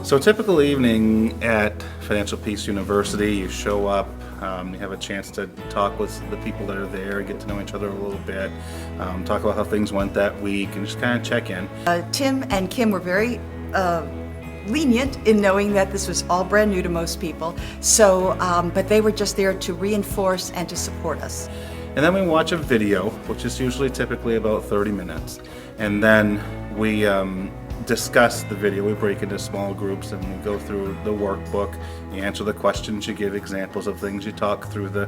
So a typical evening at Financial Peace University, you show up, you have a chance to talk with the people that are there, get to know each other a little bit, talk about how things went that week, and just kind of check in. Tim and Kim were very lenient in knowing that this was all brand new to most people. So, but they were just there to reinforce and to support us. And then we watch a video, which is usually typically about 30 minutes. And then we discuss the video. We break into small groups and we go through the workbook. You answer the questions, you give examples of things, you talk through the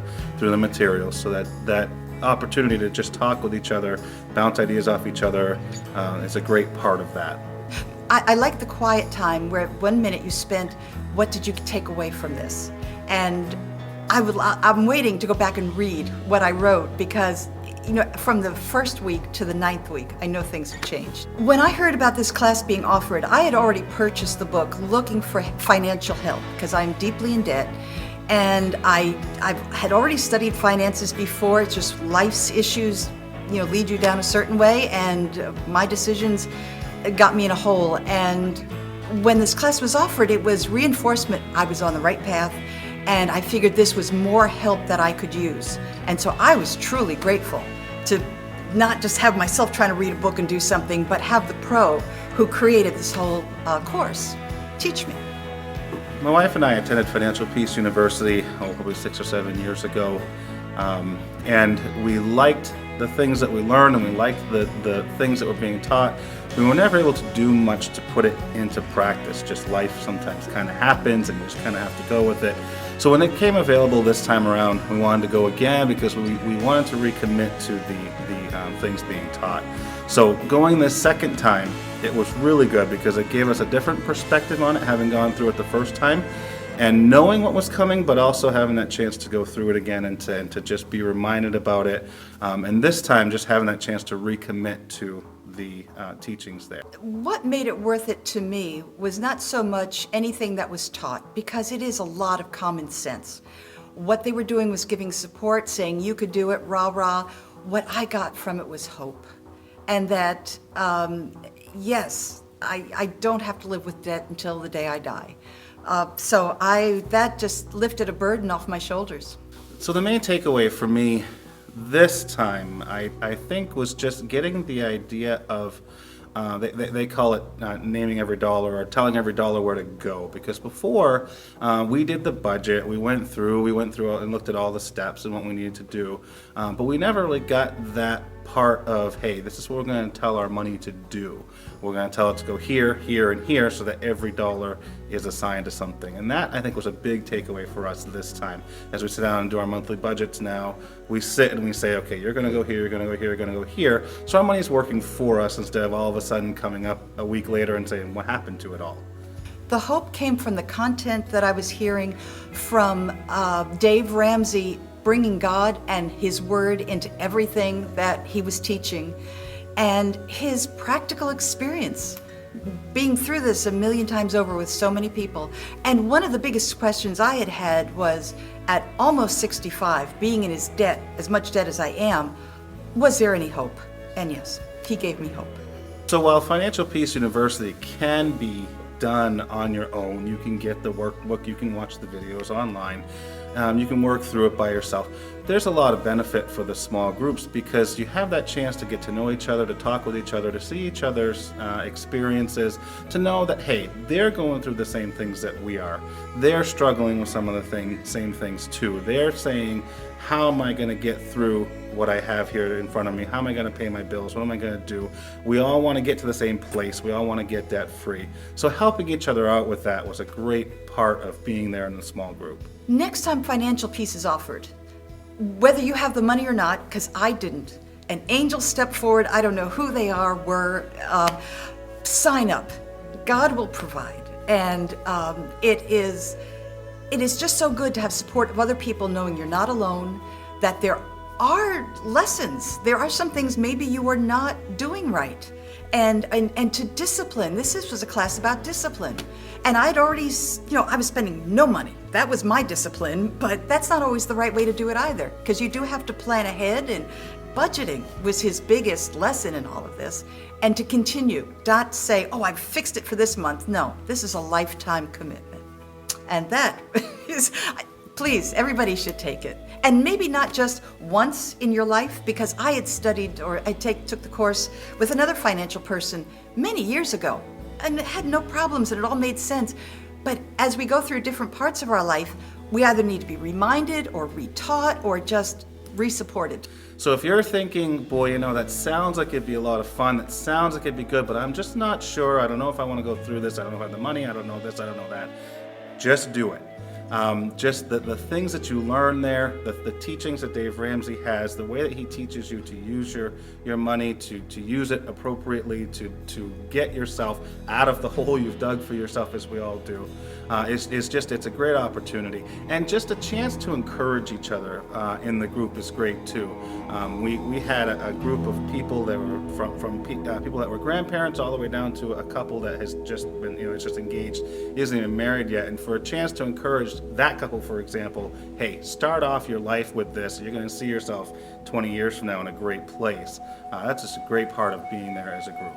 materials, so that opportunity to just talk with each other, bounce ideas off each other, is a great part of that. I like the quiet time where 1 minute you spent, what did you take away from this? And I'm waiting to go back and read what I wrote because, you know, from the first week to the 9th week, I know things have changed. When I heard about this class being offered, I had already purchased the book looking for financial help because I'm deeply in debt. And I had already studied finances before. It's just life's issues, you know, lead you down a certain way, and my decisions got me in a hole. And when this class was offered, it was reinforcement I was on the right path, and I figured this was more help that I could use. And so I was truly grateful to not just have myself trying to read a book and do something, but have the pro who created this whole course teach me. My wife and I attended Financial Peace University, probably 6 or 7 years ago, and we liked the things that we learned, and we liked the things that were being taught. We were never able to do much to put it into practice. Just life sometimes kind of happens, and you just kind of have to go with it. So when it came available this time around, we wanted to go again because we wanted to recommit to the things being taught. So going this second time, it was really good because it gave us a different perspective on it, having gone through it the first time, and knowing what was coming, but also having that chance to go through it again and to just be reminded about it. And this time, just having that chance to recommit to the teachings there. What made it worth it to me was not so much anything that was taught, because it is a lot of common sense. What they were doing was giving support, saying you could do it, rah, rah. What I got from it was hope. And that, yes, I don't have to live with debt until the day I die. So that just lifted a burden off my shoulders. So the main takeaway for me this time, I think, was just getting the idea of, they call it naming every dollar, or telling every dollar where to go. Because before, we did the budget, we went through and looked at all the steps and what we needed to do, but we never really got that part of, hey, this is what we're going to tell our money to do. We're going to tell it to go here, here, and here, so that every dollar is assigned to something. And that, I think, was a big takeaway for us this time. As we sit down and do our monthly budgets now, we sit and we say, okay, you're going to go here, you're going to go here, you're going to go here. So our money's working for us instead of all of a sudden coming up a week later and saying, what happened to it all? The hope came from the content that I was hearing from Dave Ramsey, bringing God and His Word into everything that he was teaching, and his practical experience being through this a million times over with so many people. And one of the biggest questions I had was, at almost 65, being in his debt, as much debt as I am, was there any hope? And yes, he gave me hope. So while Financial Peace University can be done on your own, you can get the workbook, you can watch the videos online, you can work through it by yourself. There's a lot of benefit for the small groups because you have that chance to get to know each other, to talk with each other, to see each other's experiences, to know that, hey, they're going through the same things that we are. They're struggling with some of the same things too. They're saying, how am I going to get through what I have here in front of me? How am I going to pay my bills? What am I going to do? We all want to get to the same place. We all want to get debt free. So helping each other out with that was a great part of being there in the small group. Next time Financial Peace is offered, whether you have the money or not, because I didn't, an angel stepped forward, I don't know who they were, sign up. God will provide. And it is just so good to have support of other people, knowing you're not alone, that there are lessons. There are some things maybe you are not doing right. And to discipline. This was a class about discipline. And I'd already, I was spending no money. That was my discipline, but that's not always the right way to do it either, because you do have to plan ahead and budgeting was his biggest lesson in all of this, and to continue, not say, oh, I've fixed it for this month. No, this is a lifetime commitment. And that is, please, everybody should take it. And maybe not just once in your life, because I had studied, or took the course with another financial person many years ago, and had no problems, and it all made sense. But as we go through different parts of our life, we either need to be reminded or retaught or just re-supported. So if you're thinking, boy, you know, that sounds like it'd be a lot of fun, that sounds like it'd be good, but I'm just not sure, I don't know if I want to go through this, I don't know if I have the money, I don't know this, I don't know that, just do it. Just the things that you learn there, the teachings that Dave Ramsey has, the way that he teaches you to use your money, to use it appropriately, to get yourself out of the hole you've dug for yourself, as we all do, it's a great opportunity. And just a chance to encourage each other in the group is great too. We had a group of people that were from people that were grandparents all the way down to a couple that has just been, it's just engaged, isn't even married yet, and for a chance to encourage that couple, for example, hey, start off your life with this. You're going to see yourself 20 years from now in a great place. That's just a great part of being there as a group.